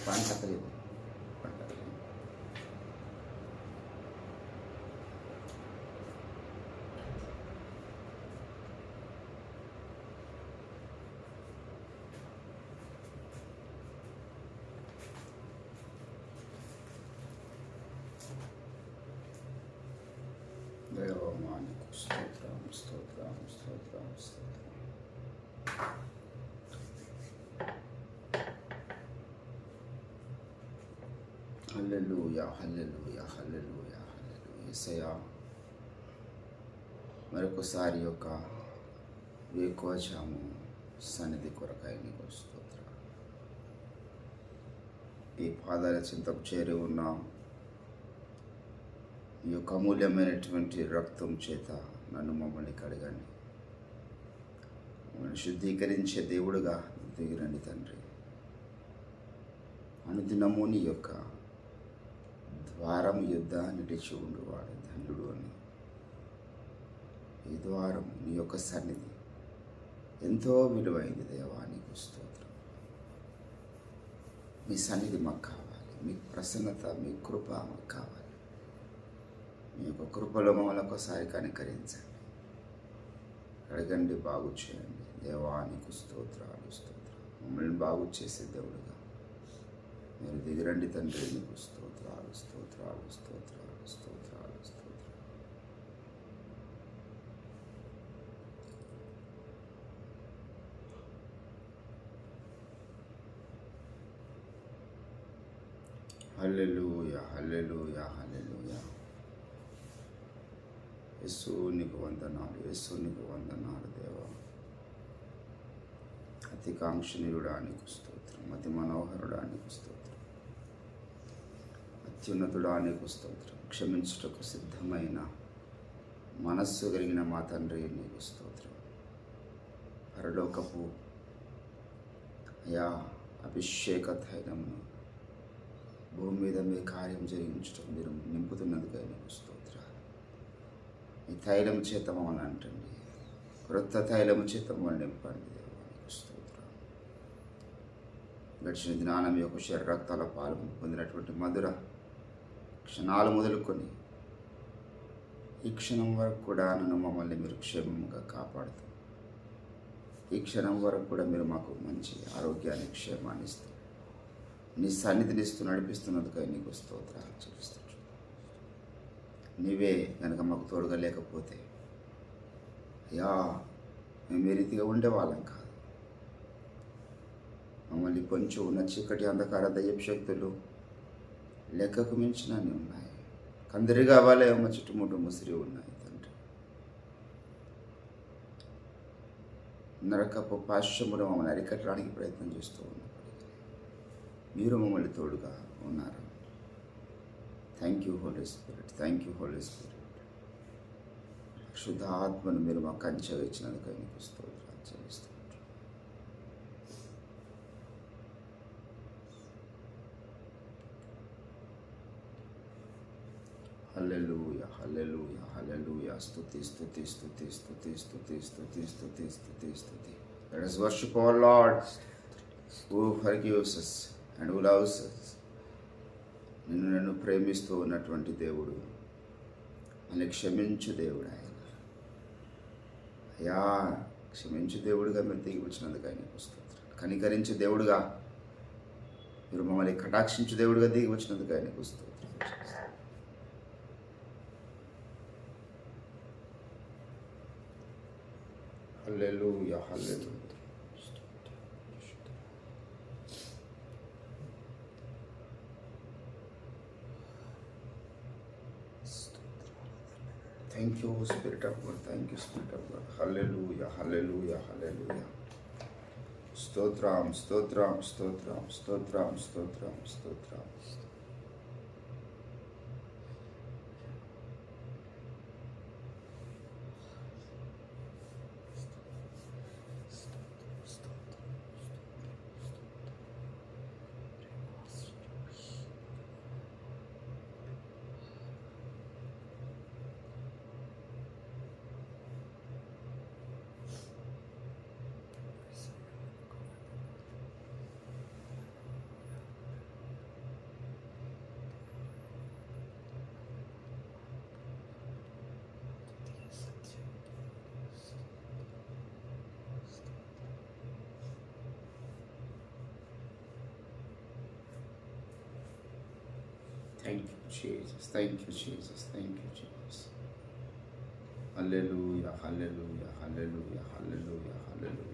Pan కట్టలేదు. దేవానికి స్తోత్రం, స్తోత్రం, స్తోత్రం, స్తోత్రం. హల్లెలూయా, హల్లెలూయా, హల్లెలూయా, హల్లెలూయా. యేసయ్యా, మరొకసారి యొక్క వేకువజాము సన్నిధి కొరకై నీకు స్తోత్రం. ఈ పాదాల చింతకు చేరి ఉన్నాం. ఈ యొక్క అమూల్యమైనటువంటి రక్తం చేత నన్ను మమ్మల్ని కడగండి. మమ్మల్ని శుద్ధీకరించే దేవుడుగా దిగిరండి తండ్రి. అనుదినము నీ యొక్క ద్వారం యుద్ధ నిలిచి ఉండువాడు ధన్యుడు అని. ఈ ద్వారం నీ యొక్క సన్నిధి ఎంతో విలువైంది దేవా, నీకు స్తోత్రం. మీ సన్నిధి మాకు కావాలి, మీ ప్రసన్నత, మీ కృప మాకు కావాలి. మీ యొక్క కృపలో మమ్మల్ని ఒకసారి కనికరించండి, అడగండి, బాగు చేయండి దేవానికి స్తోత్రాలు, స్తోత్రాలు. మమ్మల్ని బాగు చేసే దేవుడుగా మీరు దిగిరండి తండ్రి. నీకు స్తోత్రాలు, స్తోత్రాలు, స్తోత్రాలు, స్తోత్రాలు, స్తోత్రాలు. హల్లెలూయా, హల్లెలూయా, హల్లెలూయా. యేసు నీకు వందనాలు, యేసు నీకు వందనాలు దేవా. అతి కాంక్షణీయుడా నీకు స్తోత్రం, అతి మనోహరుడా నీకు స్తోత్రం, అత్యున్నతుడా నీకు స్తోత్రం. క్షమించుటకు సిద్ధమైన మనస్సు కలిగిన మా తండ్రి నీకు స్తోత్రం. పరలోకపు అయా అభిషేక తైలమును భూమి మీద మీ కార్యం జరిగించడం మీరు నింపుతున్నందుకై నీకు స్తోత్రం. ఈ తైలము చేత మమ్మల్ని అంటండి, క్రొత్త తైలము చేత మమ్మల్ని నింపండి దేవానికి స్తోత్రం. గడిచిన దినాన మీ యొక్క శరీర రక్తాల పాలు పొందినటువంటి మధుర క్షణాలు మొదలుకొని ఈ క్షణం వరకు కూడా నన్ను మమ్మల్ని మీరు క్షేమంగా కాపాడుతూ, ఈ క్షణం వరకు కూడా మీరు మాకు మంచి ఆరోగ్యాన్ని, క్షేమాన్ని ఇస్తూ, నీ సన్నిధినిస్తూ నడిపిస్తున్నందుకై నీకు స్తోత్రాలు చెల్లిస్తున్నాను. నీవే కనుక మాకు తోడుగా లేకపోతే అయ్యా మేము ఏ రీతిగా ఉండేవాళ్ళం కాదు. మమ్మల్ని కొంచెం ఉన్న చీకటి అంధకార దయ్యపు శక్తులు లెక్కకు మించినన్ని ఉన్నాయి. కందరిగా వాళ్ళేమో చుట్టుముట్టు ముసిరి ఉన్నాయి తండ్రి. నరకపు పాశ్యములు మమ్మల్ని అరికట్టడానికి ప్రయత్నం చేస్తూ ఉన్నప్పటికీ మీరు మమ్మల్ని తోడుగా ఉన్నారు. Thank you Holi spirit, thank you Holi spirit. శుద్ధ ఆత్మను మీరు మాకు కంచె ఇచ్చినందుకు నీకు స్తోత్రాలు చెల్లిస్తున్నాను. హల్లెలూయా, హల్లెలూయా, హల్లెలూయా. స్తుతి, స్తుతి, స్తుతి, స్తుతి, స్తుతి, స్తుతి, స్తుతి, స్తుతి, స్తుతి. Let us worship our Lord who forgives us and who loves us. నన్ను ప్రేమిస్తూ ఉన్నటువంటి దేవుడు, మళ్ళీ క్షమించు దేవుడు. ఆయన అయ్యా క్షమించు దేవుడుగా మీరు దిగి వచ్చినందుకు ఆయనకు స్తోత్రం. కనికరించే దేవుడుగా మీరు మమ్మల్ని కటాక్షించు దేవుడుగా దిగి వచ్చినందుకు ఆయనకు స్తోత్రం. హల్లెలూయా, హల్లెలూయా. Thank you, Spirit of God. Thank you, Spirit of God. Hallelujah, hallelujah, hallelujah. Stotram, stotram, stotram, stotram, stotram, stotram. Thank you Jesus, thank you Jesus, thank you Jesus. Hallelujah, hallelujah, hallelujah, hallelujah, hallelujah.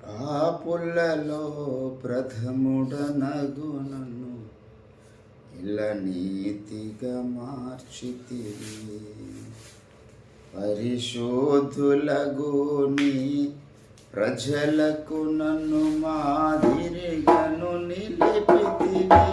పాపులలో ప్రథముడనగు నన్ను ఇలా నీతిగా మార్చితివి. పరిశోధులగు నీ ప్రజలకు నన్ను మాదిరిగాను నిలిపితివి.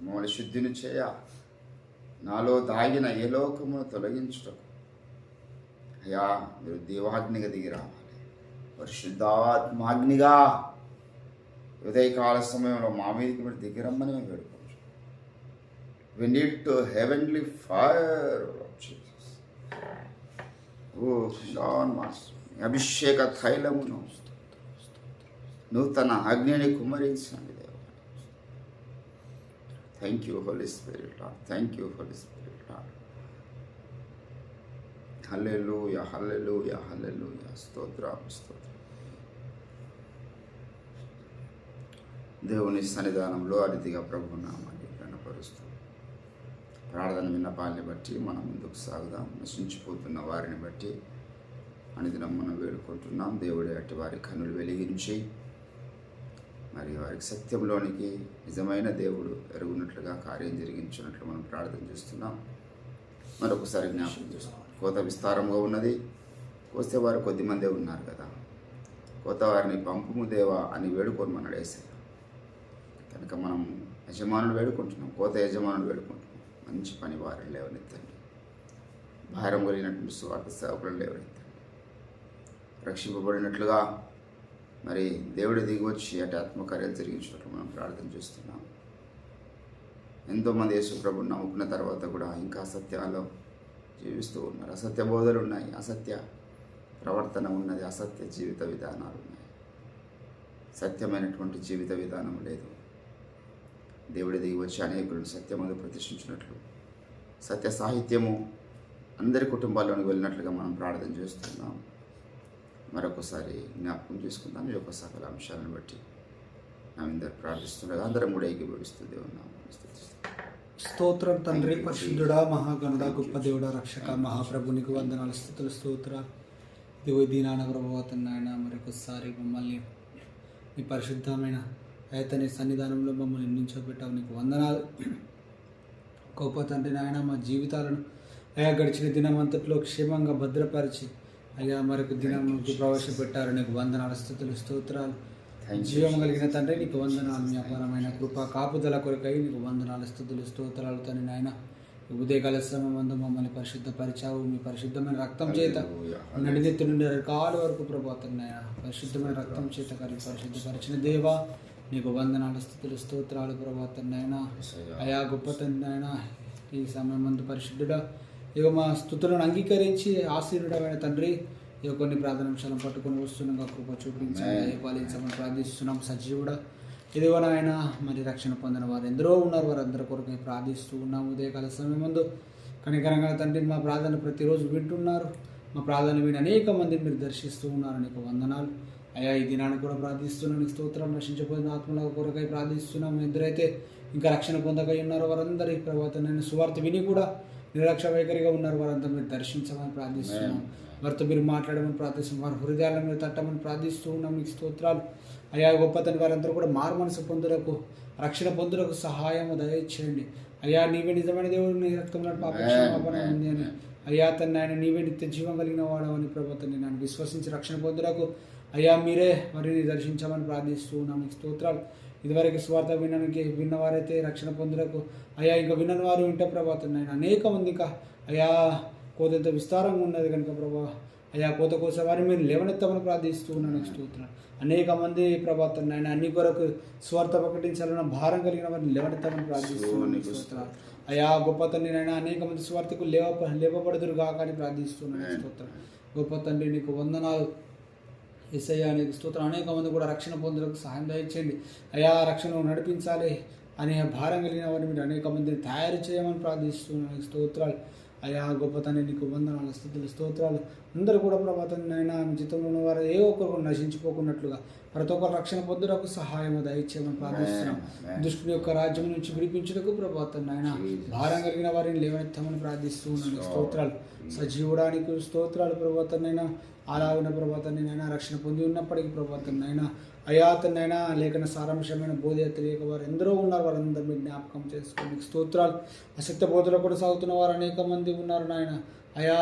మమ్మల్ని శుద్ధిని చేయ, నాలో దాగిన ఏ లోకమును తొలగించుటకు అయ్యా మీరు దేవాగ్నిగా దిగి రావాలి. పరిశుద్ధాత్మాగ్నిగా ఉదయకాల సమయంలో మా మీదకి మీరు దిగిరమ్మని మేము వేడుకుంటాం. We need to heavenly fire of Jesus. Oh Lord Master, అభిషేక తైలమును నూతన అగ్నిని కుమ్మరించండి దేవా. Thank you Holi Spirit Lord, thank you Holi Spirit Lord. Hallelujah hallelujah hallelujah. స్తోత్రం స్తోత్రం. దేవుని సన్నిధానంలో అతిథిగా ప్రభు నామాన్ని గణపరుస్తూ ప్రార్థన విన్నపాలని బట్టి మనం ముందుకు సాగుదాం. నశించిపోతున్న వారిని బట్టి అనుదినం మనం వేడుకుంటున్నాం. దేవుడే అట్టి వారి కన్నులు వెలిగించి మరి వారికి సత్యంలోనికి నిజమైన దేవుడు ఎరుగున్నట్లుగా కార్యం జరిగించినట్లు మనం ప్రార్థన చేస్తున్నాం. మరొకసారి జ్ఞాపకం చేస్తున్నాం. కోత విస్తారంగా ఉన్నది, కోస్తే వారు కొద్దిమందే ఉన్నారు కదా. కోత వారిని పంపుము దేవా అని వేడుకోమన్నాడు యేసయ్య. కనుక మనం యజమానులు వేడుకుంటున్నాం, కోత యజమానులు వేడుకుంటున్నాం. మంచి పని వారిని లేవనెత్తండి, భారం కలిగినటువంటి స్వార్థ సేవకులను లేవనెత్తండి. రక్షింపబడినట్లుగా మరి దేవుడు దిగి వచ్చి అటు ఆత్మకార్యాలు జరిగించినట్లు మనం ప్రార్థన చేస్తున్నాం. ఎంతోమంది యేసు ప్రభుని నమ్ముకున్న తర్వాత కూడా ఇంకా అసత్యాల్లో జీవిస్తూ ఉన్నారు. అసత్య బోధలు ఉన్నాయి, అసత్య ప్రవర్తన ఉన్నది, అసత్య జీవిత విధానాలు ఉన్నాయి. సత్యమైనటువంటి జీవిత విధానం లేదు. దేవుడి దిగి వచ్చి అనేకులను సత్యమందు ప్రతిష్ఠించినట్లు సత్య సాహిత్యము అందరి కుటుంబాల్లోనికి వెళ్ళినట్లుగా మనం ప్రార్థన చేస్తున్నాం. మరొకసారి జ్ఞాపకం చేసుకుందాం. ఈ యొక్క సకల అంశాలను బట్టి అందరు ప్రార్థిస్తుండగా అందరం కూడా ఏకీభవిస్తూ దేవుని నామమున స్తుతిస్తాం. స్తోత్రం తండ్రి, పరిశుద్ధుడా, మహాగణుడా, గొప్ప దేవుడా, రక్షక, మహాప్రభునికి వందనాలు, స్తుతులు, స్తోత్రాలు. దివ్య దీనాన ప్రభావతం నాయన మరొకసారి మమ్మల్ని మీ పరిశుద్ధమైన అయితని సన్నిధానంలో మమ్మల్ని నించోబెట్టావు, నీకు వందనాలు. గొప్ప తండ్రి నాయన, మా జీవితాలను అయా గడిచిన దినం అంతట్లో క్షేమంగా భద్రపరిచి అయ్యా మరొక దినంలోకి ప్రవేశపెట్టారు, నీకు వందనాలు, స్తుతులు, స్తోత్రాలు. జీవం కలిగిన తండ్రి నీకు వందనాలు. మీ అపారమైన కృప కాపుదల కొరకై నీకు వందనాలు, స్తుతులు, స్తోత్రాలు. తండ్రి నాయన ఉదయకాల శ్రమందు మమ్మల్ని పరిశుద్ధపరిచావు. మీ పరిశుద్ధమైన రక్తం చేత నడినెత్తి నుండి కాలు వరకు ప్రభాతం నాయన పరిశుద్ధమైన రక్తం చేత కలిగి పరిశుద్ధపరిచిన దేవా నీకు వందనాలు, స్తుతులు, స్తోత్రాలు. ప్రభాతం నాయన అయా గొప్ప తండ్రి నాయన ఈ సమయం మందు పరిశుద్ధుడా ఇక మా స్తుతులను అంగీకరించి ఆశీర్వడమైన తండ్రి ఇక కొన్ని ప్రార్థనాంశాలను పట్టుకొని వస్తున్నాం. కృప చూపించండి, పాలించమని ప్రార్థిస్తున్నాం. సజీవుడా ఇదిగో నాయన మరి రక్షణ పొందిన వారు ఎందరో ఉన్నారు, వారందరి కొరకు ప్రార్థిస్తూ ఉన్నాము. ఉదయకాల సమయం ముందు కనికరంగా తండ్రి మా ప్రార్థన ప్రతిరోజు వింటున్నారు. మా ప్రార్థన విని అనేక మందిని మీరు దర్శిస్తూ ఉన్నారు, నీకు వందనాలు. అయ్యా ఈ దినాన్ని కూడా ప్రార్థిస్తున్నాను, స్తోత్రం. నశించిపోయిన ఆత్మల కొరకై ప్రార్థిస్తున్నాము. ఎందరైతే ఇంకా రక్షణ పొందకై ఉన్నారో వారందరి ప్రభావం నేను సువార్త విని కూడా నిర్లక్ష్య వైఖరిగా ఉన్నారు, వారంతా మీరు దర్శించమని ప్రార్థిస్తున్నాం. వారితో మీరు మాట్లాడమని ప్రార్థిస్తున్నాం. వారి హృదయాలను మీరు తట్టమని ప్రార్థిస్తూ ఉన్నాం, మీకు స్తోత్రాలు. అయ్యా గొప్ప తండ్రి వారందరూ కూడా మారు మనసు పొందులకు, రక్షణ పొందులకు సహాయము దయచేయండి. అయ్యా నీవే నిజమైన దేవుడు, నీ రక్తంలో పాపక్షమాపణ ఉంది అని అయ్యా తను ఆయన నీవే నిత్య జీవం కలిగిన వాడవని ప్రభుత్వాన్ని నన్ను విశ్వసించి రక్షణ పొందులకు అయ్యా మీరే వారిని దర్శించమని ప్రార్థిస్తూ ఉన్నాం, మీకు స్తోత్రాలు. ఇదివరకు స్వార్థ విన్నవారైతే రక్షణ పొందులకు అయ్యా ఇంకా విన్నని వారు వింటే ప్రభాతం ఆయన అనేక మంది ఇంకా అయ్యా కోత ఎంత విస్తారంగా ఉన్నది కనుక ప్రభా అయ్యా కోత కోసం వారిని మీరు లేవనెత్తమని ప్రార్థిస్తూ ఉన్నాను, స్తోత్రం. అనేక మంది ప్రభాతం ఆయన అన్ని కొరకు స్వార్థ ప్రకటించాలన్న భారం కలిగిన వారిని లేవనెత్తమని ప్రార్థిస్తున్నాను, స్తోత్రం. అయ్యా గొప్ప తండ్రి నాయన అనేక మంది స్వార్థకు లేవబడుదురు కాక అని ప్రార్థిస్తున్నాను, స్తోత్రం. గొప్ప తండ్రి నీకు వందనాలు యేసయ్యా, నీకు స్తోత్రం. అనేక మంది కూడా రక్షణ పొందులకు సహాయం దయచేయండి. అయా రక్షణను నడిపించాలి అనే భారం కలిగిన వారిని మీరు అనేక మందిని తయారు చేయమని ప్రార్థిస్తున్నాను, స్తోత్రాలు. అయా గొప్ప తండ్రి నీకు వందనాలు, స్తుతులు, స్తోత్రాలు. అందరూ కూడా ప్రభాతం అయినా మీ చిత్తంలో ఉన్న వారు ఏ ఒక్కరు నశించిపోకున్నట్లుగా ప్రతి ఒక్కరు రక్షణ పొందుటకు సహాయం దయచేయమని ప్రార్థిస్తున్నాం. దుష్టుని యొక్క రాజ్యం నుంచి విడిపించుటకు ప్రభాతం ఆయన భారం కలిగిన వారిని లేవనెత్తమని ప్రార్థిస్తున్నాను, స్తోత్రాలు. సజీవుడానికి స్తోత్రాలు. ప్రభాతనైనా అలాగిన ప్రభాతాన్ని రక్షణ పొంది ఉన్నప్పటికీ ప్రభాతనైనా అయాతనైనా లేఖన సారాంశమైన బోధ తెలియక వారు ఎందరో ఉన్నారు, వారందరూ మీరు జ్ఞాపకం చేసుకోండి, స్తోత్రాలు. అసత్య బోధలో కూడా సాగుతున్న వారు అనేక మంది ఉన్నారు నాయన. అయా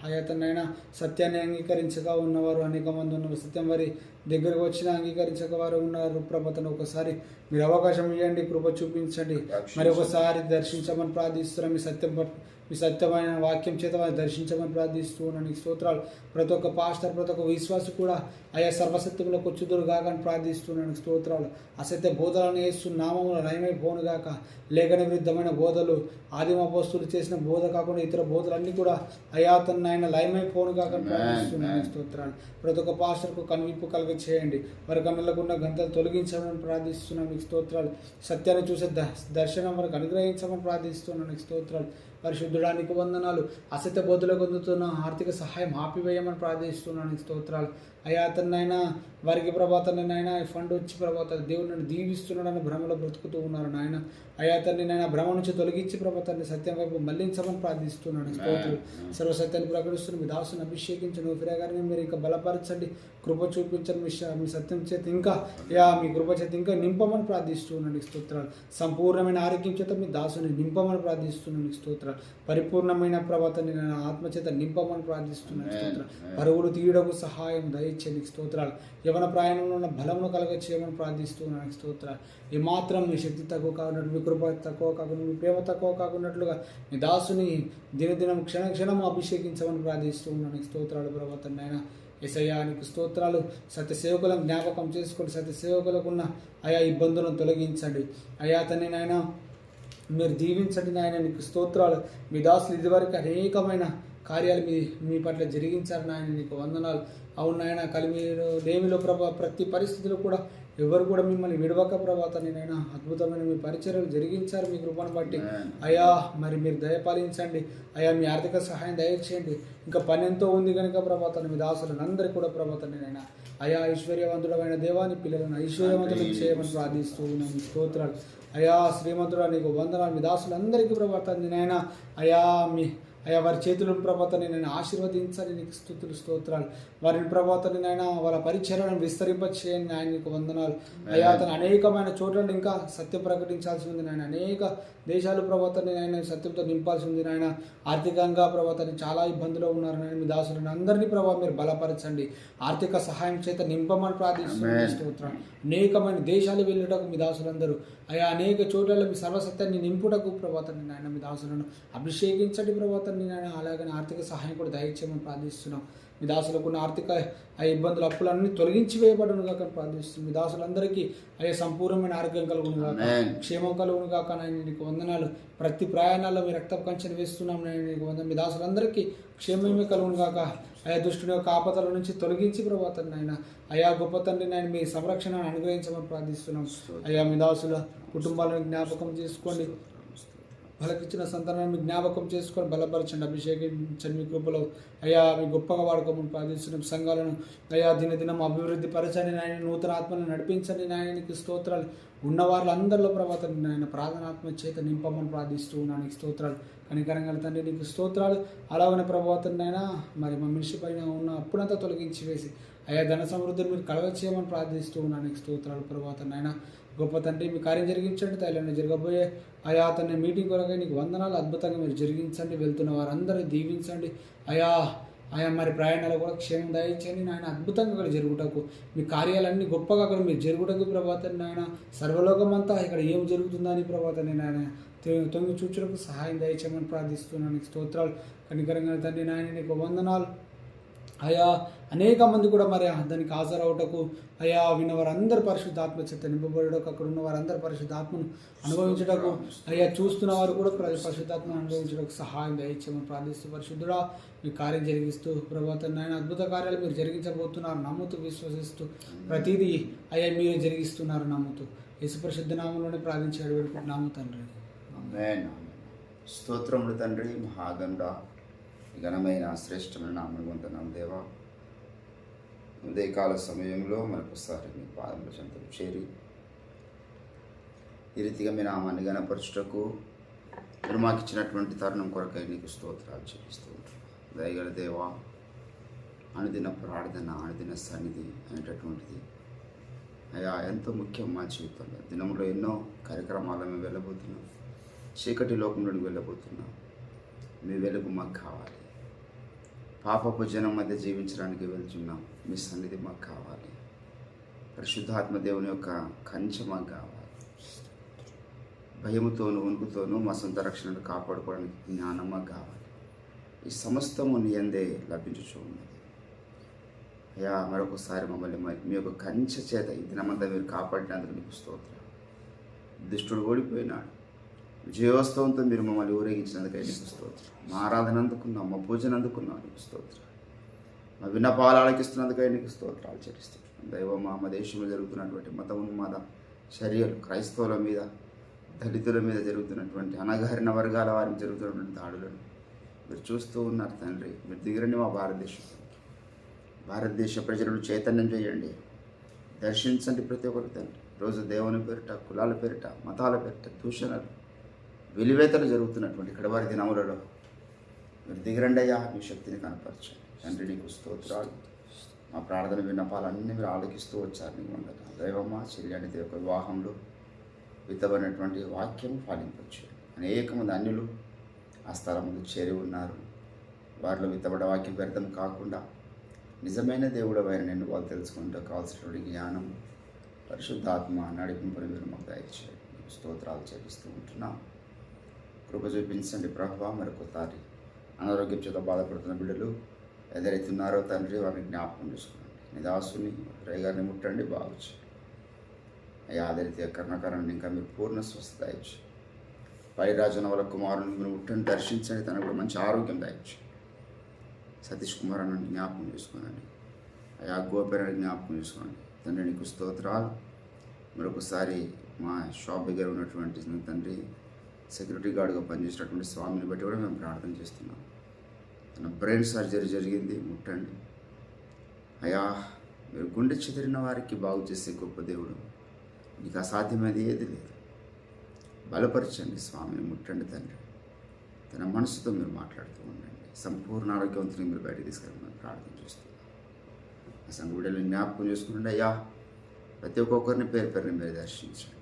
అయా తనైనా సత్యాన్ని అంగీకరించగా ఉన్నవారు అనేక మంది ఉన్నారు. సత్యం వారి దగ్గరకు వచ్చిన అంగీకరించక వారు ఉన్నారు. ప్రభతను ఒకసారి మీరు అవకాశం ఇవ్వండి, కృప చూపించండి, మరి ఒకసారి దర్శించమని ప్రార్థిస్తున్నాం. మీ సత్యమైన వాక్యం చేత వారిని దర్శించమని ప్రార్థిస్తూ ఉన్నాను. నీకు స్తోత్రాలు. ప్రతి ఒక్క పాస్టర్, ప్రతి ఒక్క విశ్వాసి కూడా అయా సర్వసత్యంలోకి వచ్చుదురు కాకని ప్రార్థిస్తున్నాను. స్తోత్రాలు. అసత్య బోధలను వేస్తూ నామములు నయమైపోను గాక. లేఖన విరుద్ధమైన బోధలు, ఆదిమ అపోస్తులు చేసిన బోధ కాకుండా ఇతర బోధలన్నీ కూడా అయా తనైనా లయమైపోను కాక ప్రార్థిస్తున్నాను. స్తోత్రాలు. ప్రతి ఒక్క పాస్టర్కు కనువిప్పు కలుగ చేయండి, వారి కన్నులకు ఉన్న గంతలు తొలగించమని ప్రార్థిస్తున్నాను. నీకు స్తోత్రాలు. సత్యాన్ని చూసే దర్శనం వారికి అనుగ్రహించమని ప్రార్థిస్తున్నాను. నీకు స్తోత్రాలు. పరిశుద్ధుడానికి వందనాలు. అసత్య బోధులకు అందుతున్న ఆర్థిక సహాయం ఆపివేయమని ప్రార్థిస్తున్నాను. స్తోత్రాలు. అయా అతన్నైనా వారికి ప్రభాతనైనా ఫండ్ వచ్చి ప్రభాత దేవుడిని దీవిస్తున్నాడని భ్రమలో బ్రతుకుతూ ఉన్నారు నాయన. అయా అతన్ని నాయన భ్రమ నుంచి తొలగించి ప్రభాతాన్ని సత్యం వైపు మళ్లించమని ప్రార్థిస్తున్నాడు. స్తోత్రాలు. సర్వసత్యాన్ని ప్రకటిస్తున్న మీ దాసుని అభిషేకించండి. ఉఫిరా గారిని మీరు ఇంకా బలపరచండి, కృప చూపించండి. మీ సత్యం చేత ఇంకా మీ కృప చేత ఇంకా నింపమని ప్రార్థిస్తున్నాడు. స్తోత్రాలు. సంపూర్ణమైన ఆరోగ్యం చేత మీ దాసుని నింపమని ప్రార్థిస్తున్నాడు. స్తోత్రాలు. పరిపూర్ణమైన ప్రభాతాన్ని ఆత్మచేత నింపమని ప్రార్థిస్తున్నాడు. స్తోత్రాలు. పరుగులు తీయడకు సహాయం దయచేయండి. స్తోత్రాలు. యవన ప్రయాణంలో ఉన్న బలమును కలగ చేయమని ప్రార్థిస్తున్నాను. స్తోత్రాలు. ఏమాత్రం మీ శక్తి తక్కువ కాకున్నట్టు, మీ కృప తక్కువ కాకుండా, మీ ప్రేమ తక్కువ కాకున్నట్లుగా మీ దాసుని దినదినం క్షణం అభిషేకించమని ప్రార్థిస్తూ ఉన్నాను. స్తోత్రాలు. ప్రభాతాన్ని ఆయన యేసయ్యానికి స్తోత్రాలు. సత్య సేవకులను జ్ఞాపకం చేసుకోండి. సత్య సేవకులకు ఉన్న ఆయా ఇబ్బందులను తొలగించండి. అయా అతన్ని నాయన మీరు దీవించండి నాయన. నీకు స్తోత్రాలు. మీ దాసులు ఇదివరకు అనేకమైన కార్యాలు మీ పట్ల జరిగించారు నాయన. నీకు వందనాలు. అవును నాయన. కలిమిలో లేమిలో ప్రతి పరిస్థితిలో కూడా ఎవరు కూడా మిమ్మల్ని విడవక ప్రభాతాన్ని నాయన అద్భుతమైన మీ పరిచర్యలు జరిగించారు మీ కృపను బట్టి. అయా మరి మీరు దయపాలించండి. అయా మీ ఆర్థిక సహాయం దయచేయండి. ఇంకా పని ఎంతో ఉంది కనుక ప్రభాతాన్ని మీ దాసులను అందరికీ కూడా ప్రభాతాన్ని నాయన అయా ఐశ్వర్యవంతుడమైన దేవాని పిల్లలను ఐశ్వర్యవంతులను చేయమని ప్రార్థిస్తూ ఉన్నాను. స్తోత్రాలు. అయా శ్రీమంతుడా నీకు వందనాలు. మీ దాసులందరికీ ప్రభాతాన్ని నాయన అయా వారి చేతులను ప్రభాతాన్ని నేను ఆశీర్వదించాలి. నీకు స్తుతులు స్తోత్రాలు. వారిని ప్రభాతాన్ని నాయన వాళ్ళ పరిచర్యలను విస్తరింపచేయండి. ఆయన నీకు వందనాలు. అయా అతను అనేకమైన చోట్లను ఇంకా సత్యం ప్రకటించాల్సి ఉంది నాయన. అనేక దేశాలు ప్రభాతాన్ని నాయన సత్యంతో నింపాల్సి ఉంది నాయన. ఆర్థికంగా ప్రభాతాన్ని చాలా ఇబ్బందులు ఉన్నారు నాయన. మీ దాసులను అందరినీ ప్రభావం మీరు బలపరచండి. ఆర్థిక సహాయం చేత నింపమని ప్రార్థిస్తున్నాను. స్తోత్రం. అనేకమైన దేశాలు వెళ్ళుటకు మీ దాసులందరూ అయా అనేక చోట్లలో మీ సర్వసత్యాన్ని నింపుటకు ప్రభాతాన్ని నాయన మీ దాసులను అభిషేకించండి. ప్రభాతాన్ని నాయన అలాగని ఆర్థిక సహాయం కూడా దయచేయమని ప్రార్థిస్తున్నాం. మీ దాసులకు ఉన్న ఆర్థిక ఇబ్బందులు అప్పులన్నీ తొలగించి వేయబడును కాక ప్రార్థిస్తున్నాం. మీ దాసులందరికీ అయ్యే సంపూర్ణమైన ఆరోగ్యం కలుగును కాక, క్షేమం కలుగును కాక నాయన. నీకు వందనాలు. ప్రతి ప్రయాణాల్లో మీ రక్త కంచెను వేస్తున్నాం నాయన. నీకు వందన. మీ దాసులందరికీ క్షేమమే కలుగును కాక. అయా దుష్టుని యొక్క ఆపదల నుంచి తొలగించి ప్రభాతాన్ని నాయన అయా గొప్ప తండ్రి నాయన మీ సంరక్షణను అనుగ్రహించమని ప్రార్థిస్తున్నాం. అయా మీ దాసుల కుటుంబాలను జ్ఞాపకం చేసుకోండి. వాళ్ళకిచ్చిన సంతానాన్ని జ్ఞాపకం చేసుకొని బలపరచండి, అభిషేకించండి మీ కృపలో. అయ్యా మీ గొప్పగా వాడుకోమని ప్రార్థిస్తున్నాం. సంఘాలను అయ్యా దినదినం అభివృద్ధి పరచండి నాయన. నూతన ఆత్మను నడిపించండి నాయనకి స్తోత్రాలు. ఉన్న వాళ్ళందరిలో ప్రభాతం నాయన ప్రార్థనాత్మ చేత నింపమని ప్రార్థిస్తూ ఉన్నాను. నీకు స్తోత్రాలు. కనికరంగా తండ్రి నీకు స్తోత్రాలు. అలాగనే ప్రభాతం నాయన మరి మా మనిషి పైన ఉన్న అప్పునంతా తొలగించి వేసి అయ్యా ధన సమృద్ధిని మీరు కలగ చేయమని ప్రార్థిస్తూ ఉన్నాను. నీకు స్తోత్రాలు. ప్రభాతం నాయన గొప్ప తండ్రి మీ కార్యం జరిగించండి. తైలాన్ని జరగబోయే అయా అతన్ని మీటింగ్ కొరకై నీకు వందనాలు. అద్భుతంగా మీరు జరిగించండి. వెళ్తున్న వారందరూ దీవించండి. అయా మరి ప్రయాణాలు కూడా క్షేమం దయచేయండి నాయన. అద్భుతంగా అక్కడ జరుగుటకు మీ కార్యాలన్నీ గొప్పగా అక్కడ మీరు జరుగుటకు ప్రభాతం నాయన. సర్వలోకమంతా ఇక్కడ ఏం జరుగుతుందని ప్రభాతాన్ని నాయన తొంగి చూచుటకు సహాయం దయచేయమని ప్రార్థిస్తున్నాను. నీకు స్తోత్రాలు. కనికరంగా తండ్రి నాయన నీకు వందనాలు. అయా అనేక మంది కూడా మరి దానికి హాజరవుటకు అయా విన్న వారందరూ పరిశుద్ధాత్మ చేత నింపబడటకు, అక్కడ ఉన్న వారందరూ పరిశుద్ధాత్మను అనుభవించటకు, అయ్యా చూస్తున్న వారు కూడా పరిశుద్ధాత్మను అనుభవించడానికి సహాయం దయచేయమని ప్రార్థిస్తూ పరిశుద్ధుడా మీ కార్యం జరిగిస్తూ ప్రభాతం నాయన అద్భుత కార్యాలు మీరు జరిగించబోతున్నారు నమ్ముతూ విశ్వసిస్తూ ప్రతిదీ అయ్యా మీరు జరిగిస్తున్నారు నమ్ముతూ యేసు పరిశుద్ధ నామంలోనే ప్రార్థించి అడుగుతున్నాము తండ్రి. స్తోత్రములు తండ్రి. మహాగండ ఘనమైన శ్రేష్టమైన నామం పొందుతున్నాం దేవా. ఉదయకాల సమయంలో మరొకసారి మీ పాదముల చెంతకు చేరి ఈ రీతిగా మీ నామాన్ని గణపరచుటకు మీరు మాకు ఇచ్చినటువంటి తరుణం కొరకై నీకు స్తోత్రాలు చెల్లిస్తూ ఉంటాం. దయగల దేవా, అనుదిన ప్రార్థన, అనుదిన సన్నిధి అనేటటువంటిది అయా ఎంతో ముఖ్యం మా జీవితంలో. దినంలో ఎన్నో కార్యక్రమాలు మేము వెళ్ళబోతున్నాం. చీకటి లోకంలోకి వెళ్ళబోతున్నాం. మీ వెలుగు మాకు కావాలి. పాపపు జనం మధ్య జీవించడానికి వెళ్తున్నాం. మీ సన్నిధి మాకు కావాలి. పరిశుద్ధాత్మ దేవుని యొక్క కంచె మాకు కావాలి. భయముతోనూ వణుకుతోనూ మా సొంత రక్షణను కాపాడుకోవడానికి జ్ఞానం మాకు కావాలి. ఈ సమస్తము నీ యందే లభించుచు ఉన్నది. అయ్యా, మరొకసారి మమ్మల్ని మీ యొక్క కంచె చేత ఈ దినమంతా మీరు కాపాడినందుకు నీకు స్తోత్రం. దుష్టుడు ఓడిపోయినాడు. విజయోత్సవంతో మీరు మమ్మల్ని ఊరేగించినందుకై నీకు స్తోత్రం. మా ఆరాధన అందుకున్నాం, మా పూజను అందుకున్నాం, నీకు స్తోత్రం. మా విన్నపాలు ఆలకిస్తున్నందుకై నీకు స్తోత్రాలు చెల్లిస్తున్నాం. దైవమా, మా దేశంలో జరుగుతున్నటువంటి మత చర్యలు, క్రైస్తవుల మీద, దళితుల మీద జరుగుతున్నటువంటి అణగారిన వర్గాల వారికి జరుగుతున్నటువంటి దాడులను మీరు చూస్తూ ఉన్నారు తండ్రి. మీరు దిగరండి మా భారతదేశ ప్రజలను చైతన్యం చేయండి. దర్శించండి ప్రతి ఒక్కరి తండ్రి. రోజు దేవుని పేరిట, కులాల పేరిట, మతాల పేరిట దూషణలు, వెలివేతలు జరుగుతున్నటువంటి కడవారి దినములలో మీరు దిగరండి అయ్యా. మీ శక్తిని కనపరచండి తండ్రి. నీకు స్తోత్రాలు. మా ప్రార్థన విన్నపాలన్నీ మీరు ఆలోకిస్తూ వచ్చారు. నీకు వందనాలు. దైవమ్మ, చెల్లి యొక్క వివాహంలో విత్తబడినటువంటి వాక్యం ఫలింపచ్చు. అనేక మంది అన్యులు ఆ స్థలం ముందు చేరి ఉన్నారు. వారిలో విత్తబడ్డ వాక్యం వ్యర్థం కాకుండా నిజమైన దేవుడు అయిన నిన్ను వాళ్ళు తెలుసుకుంటూ కావాల్సినటువంటి జ్ఞానం, పరిశుద్ధాత్మ నడిపింపుని మీరు మాకు దయచేయండి. మీకు స్తోత్రాలు చెల్లిస్తూ ఉంటున్నాం. కృప చూపించండి ప్రభువా. మరొకసారి అనారోగ్యం చేత బాధపడుతున్న బిడ్డలు ఎదురైతున్నారో తండ్రి, వారిని జ్ఞాపకం చేసుకోండి. నీ దాసుని రయ్య గారిని ముట్టండి, బాగు చేయండి అయ్యా. అదే రీతిగా కరుణాకరాన్ని ఇంకా మీరు పూర్ణ స్వస్థత ఇచ్చి పైరాజన వాళ్ళ కుమారుని మీరు ముట్టండి, దర్శించండి. తనకు కూడా మంచి ఆరోగ్యం దయచేయండి. సతీష్ కుమార్ అన్న జ్ఞాపకం చేసుకోనండి అయ్యా. గోపేరని జ్ఞాపకం చేసుకోండి తండ్రి. నీకు స్తోత్రాలు. మరొకసారి మా షాప్ దగ్గర ఉన్నటువంటి తండ్రి సెక్యూరిటీ గార్డ్గా పనిచేసినటువంటి స్వామిని బట్టి కూడా మేము ప్రార్థన చేస్తున్నాం. తన బ్రెయిన్ సర్జరీ జరిగింది, ముట్టండి అయ్యా. మీరు గుండె చెదిరిన వారికి బాగు చేసే గొప్ప దేవుడు. నీకు అసాధ్యమైనది ఏది లేదు. బలపరచండి స్వామిని, ముట్టండి తండ్రి. తన మనసుతో మీరు మాట్లాడుతూ ఉండండి. సంపూర్ణ ఆరోగ్యవంతుని మీరు బయటకు తీసుకెళ్ళమని ప్రార్థన చేస్తున్నాం. ఆ సంఘ బిడ్డలను జ్ఞాపకం చేసుకుంటుండే అయ్యా. ప్రతి ఒక్కొక్కరిని పేరు పేరుని మీరు దర్శించండి.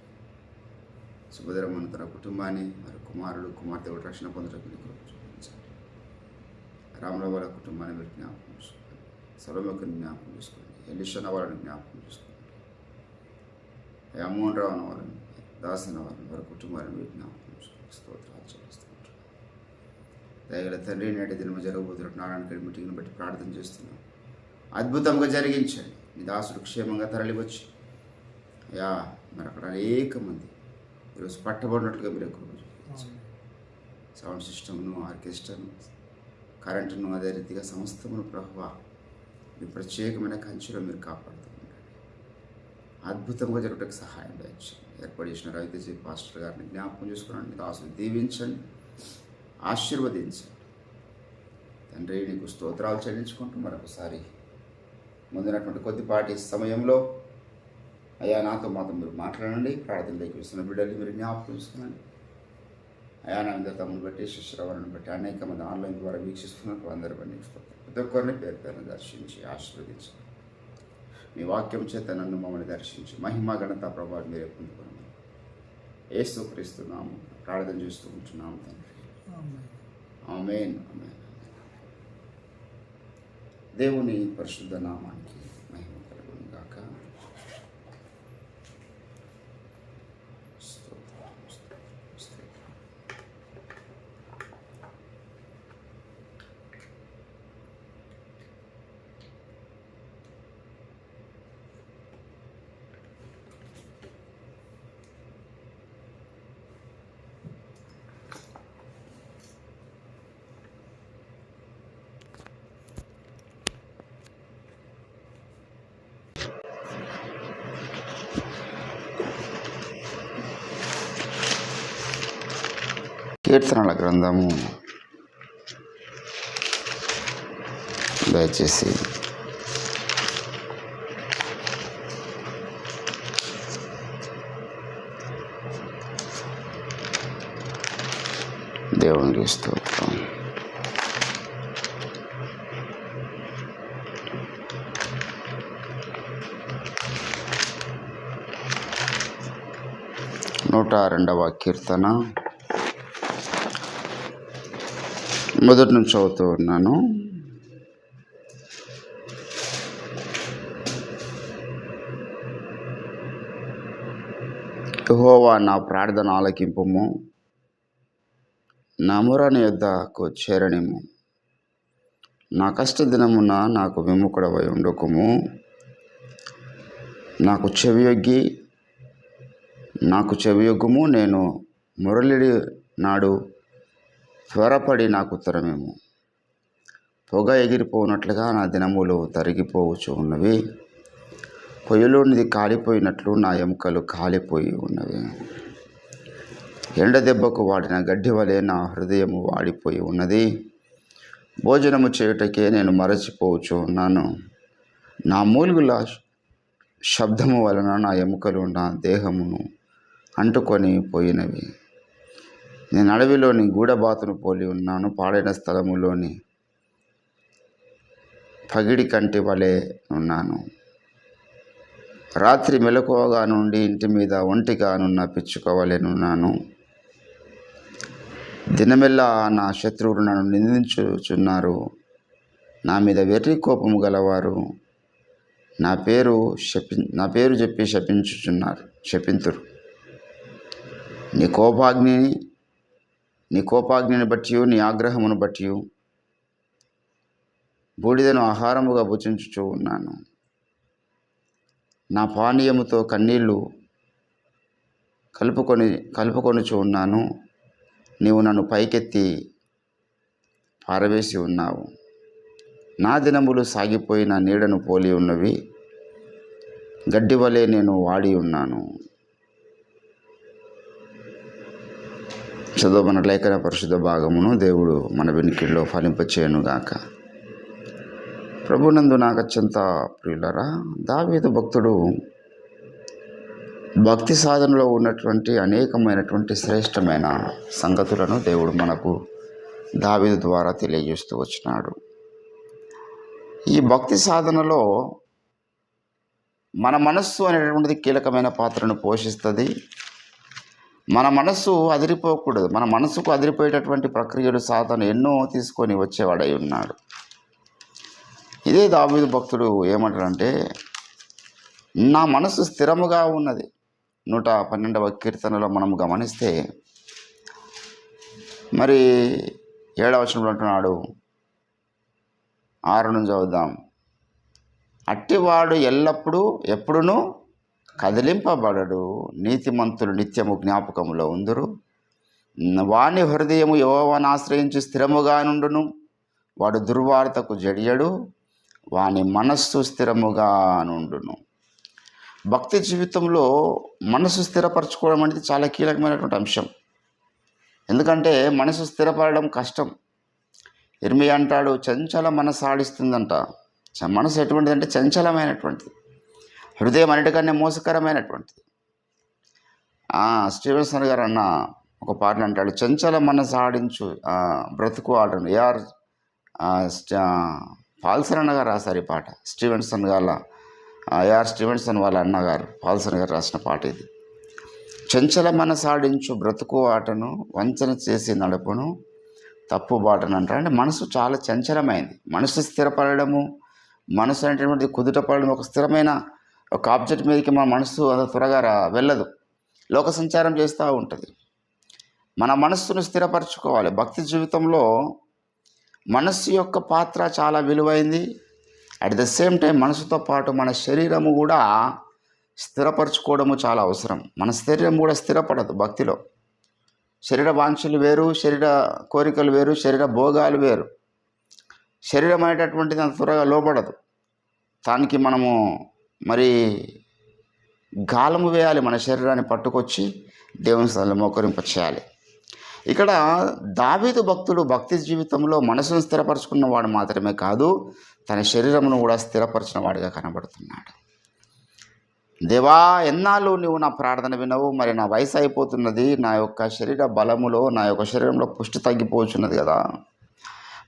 సుభద్రమ్మను తన కుటుంబాన్ని, మరి కుమారుడు కుమార్తె రక్షణ పొందడానికి చూపించండి. రాముల వాళ్ళ కుటుంబాన్ని మీరు జ్ఞాపకం చేసుకోండి. సొలొమోనుని జ్ఞాపకం చేసుకోండి. ఎలీషా వాళ్ళని జ్ఞాపకం చేసుకోండి. అమోన్ రావు అన్న వాళ్ళని, దాసన వాళ్ళని, వారి కుటుంబాన్ని మీరు జ్ఞాపకం చేసుకోండి. స్తోత్రాలు చెల్లిస్తూ ఉంటారు. దయగల తండ్రి, నేటి దినము జరగబోతున్న నారాయణ మీటింగ్ని బట్టి ప్రార్థన చేస్తున్నాం. అద్భుతంగా జరిగించండి. నీ దాసుడు క్షేమంగా తరలివచ్చు అయ్యా. మరి అక్కడ అనేక మంది ఈరోజు పట్టబడినట్లుగా మీరు ఎక్కువ సౌండ్ సిస్టమ్ను, ఆర్కెస్ట్రాను, కరెంటును, అదే రీతిగా సమస్తమును ప్రభువా మీ ప్రత్యేకమైన కంచెలో మీరు కాపాడుతూ ఉండండి. అద్భుతంగా జరగడానికి సహాయం దయచేయండి. ఏర్పాటు చేసిన రవితేజీ పాస్టర్ గారిని జ్ఞాపకం చేసుకోండి. దాసుని దీవించండి, ఆశీర్వదించండి తండ్రి. నీకు స్తోత్రాలు చెల్లించుకుంటూ మరొకసారి ముందున్నటువంటి కొద్దిపాటి సమయంలో అయ్యా నాతో మాత్రం మీరు మాట్లాడండి. ప్రార్థనలోకి వస్తున్న బిడ్డల్ని మీరు జ్ఞాపకం చేసుకోనండి అయ్యా. నా అందరి తమ్ముని బట్టి, శిష్యులను బట్టి అనేక మంది ఆన్లైన్ ద్వారా వీక్షిస్తున్నారు. అందరూ బట్టి ప్రతి ఒక్కరిని పేరు పేరును దర్శించి ఆశీర్వదించండి. మీ వాక్యం చేత నన్ను మమ్మల్ని దర్శించి మహిమ ఘనత ప్రభావం మీరే పొందుకున్నాము. యేసుక్రీస్తున్నాము ప్రార్థన చేస్తూ ఉంటున్నాము తండ్రి. ఆమేన్. ఆమేన్. దేవుని పరిశుద్ధ నామానికి మహిమ కలుగును గాక. కీర్తనల గ్రంథము దయచేసి దేవునికి స్తోత్రం. నూట 2వ కీర్తన మొదటి నుంచి చదువుతూ ఉన్నాను. యెహోవా నా ప్రార్థన ఆలకింపుము, నా మొర నీ యొద్దకు చేరనిమ్ము. నా కష్టదినమున నాకు విముఖుడవై ఉండకుము. నాకు చెవియొగ్గుము. నేను మురళిడి నాడు త్వరపడి నాకు ఉత్తరమేము. పొగ ఎగిరిపోనట్లుగా నా దినములు తరిగిపోవచ్చు ఉన్నవి. పొయ్యిలోనిది కాలిపోయినట్లు నా ఎముకలు కాలిపోయి ఉన్నవి. ఎండ దెబ్బకు వాడిన గడ్డి వలె నా హృదయము వాడిపోయి ఉన్నది. భోజనము చేయుటకే నేను మరచిపోవచ్చు ఉన్నాను. నా మూలుగుల శబ్దము వలన నా ఎముకలు నా దేహమును అంటుకొని పోయినవి. నేను అడవిలోని గూడబాతును పోలి ఉన్నాను. పాడైన స్థలములోని పగిడి కంటి వలె ఉన్నాను. రాత్రి మెలకువగా నుండి ఇంటి మీద ఒంటిగా నున్న పిచ్చుక వలెనున్నాను. దినమెల్లా నా శత్రువులు నన్ను నిందించుచున్నారు. నా మీద వెర్రి కోపము గలవారు నా పేరు చెప్పి శపింతురు. నీ కోపాగ్నిని బట్టి, నీ ఆగ్రహమును బట్టి బూడిదను ఆహారముగా భుజించుచూ ఉన్నాను. నా పానీయముతో కన్నీళ్లు కలుపుకొనుచూ ఉన్నాను. నీవు నన్ను పైకెత్తి పారవేసి ఉన్నావు. నా దినములు సాగిపోయిన నీడను పోలి ఉన్నవి. గడ్డి వలె నేను వాడి ఉన్నాను. చదవబడిన లేఖన పరిశుద్ధ భాగమును దేవుడు మన వెనుకల్లో ఫలింపచేయునుగాక. ప్రభునందు నాకు అత్యంత ప్రియులరా, దావీదు భక్తుడు భక్తి సాధనలో ఉన్నటువంటి అనేకమైనటువంటి శ్రేష్టమైన సంగతులను దేవుడు మనకు దావీదు ద్వారా తెలియజేస్తూ వచ్చినాడు. ఈ భక్తి సాధనలో మన మనస్సు అనేటువంటిది కీలకమైన పాత్రను పోషిస్తుంది. మన మనస్సు అదిరిపోకూడదు. మన మనసుకు అదిరిపోయేటటువంటి ప్రక్రియలు సాధన ఎన్నో తీసుకొని వచ్చేవాడై ఉన్నాడు. ఇదే దావీదు భక్తుడు ఏమంటాడంటే, నా మనసు స్థిరముగా ఉన్నది. 112వ కీర్తనలో మనం గమనిస్తే మరి 7వ వచనంలో అంటున్నాడు, 6 నుంచి చదువుదాం. అట్టివాడు ఎప్పుడునూ కదిలింపబడడు. నీతిమంతులు నిత్యము జ్ఞాపకములో ఉందురు. వాని హృదయము యెహోవాను ఆశ్రయించి స్థిరముగా నుండును. వాడు దుర్వార్తకు జడియడు. వాని మనస్సు స్థిరముగా నుండును. భక్తి జీవితంలో మనసు స్థిరపరచుకోవడం అనేది చాలా కీలకమైనటువంటి అంశం. ఎందుకంటే మనసు స్థిరపడడం కష్టం. ఇర్మియా అంటాడు, చంచల మనసు ఆడిస్తుందంట. మనసు ఎటువంటిది అంటే చంచలమైనటువంటిది. హృదయం అన్నిటికన్నా మోసకరమైనటువంటిది. స్టీవెన్సన్ గారు అన్న ఒక పాటలు అంటాడు, చంచల మనసు ఆడించు బ్రతుకు ఆడను. పాల్సన్ అన్న గారు రాశారు ఈ పాట. స్టీవెన్సన్ వాళ్ళ అన్నగారు పాల్సన్ గారు రాసిన పాట ఇది. చంచల మనసాడించు బ్రతుకు ఆటను, వంచన చేసి నడుపును తప్పు బాటను అంటారు. అంటే మనసు చాలా చంచలమైంది. మనసు స్థిరపడము, మనసు అనేటువంటిది కుదుటపడడం, ఒక స్థిరమైన ఒక ఆబ్జెక్ట్ మీదకి మన మనసు అంత త్వరగా వెళ్ళదు, లోక సంచారం చేస్తూ ఉంటుంది. మన మనస్సును స్థిరపరచుకోవాలి. భక్తి జీవితంలో మనస్సు యొక్క పాత్ర చాలా విలువైంది. అట్ ద సేమ్ టైం మనసుతో పాటు మన శరీరము కూడా స్థిరపరచుకోవడము చాలా అవసరం. మన శరీరం కూడా స్థిరపడదు భక్తిలో. శరీర వాంఛలు వేరు, శరీర కోరికలు వేరు, శరీర భోగాలు వేరు. శరీరం అనేటటువంటిది అంత త్వరగా లోబడదు. దానికి మనము మరి గాలము వేయాలి. మన శరీరాన్ని పట్టుకొచ్చి దేవుని స్థలంలో మోకరింప చేయాలి. ఇక్కడ దావీదు భక్తుడు భక్తి జీవితంలో మనసును స్థిరపరచుకున్న వాడు మాత్రమే కాదు, తన శరీరమును కూడా స్థిరపరిచిన వాడిగా కనబడుతున్నాడు. దేవా, ఎన్నాళ్ళు నువ్వు నా ప్రార్థన వినవు? మరి నా వయసు అయిపోతున్నది. నా యొక్క శరీర బలములో, నా యొక్క శరీరంలో పుష్టి తగ్గిపోవచ్చున్నది కదా.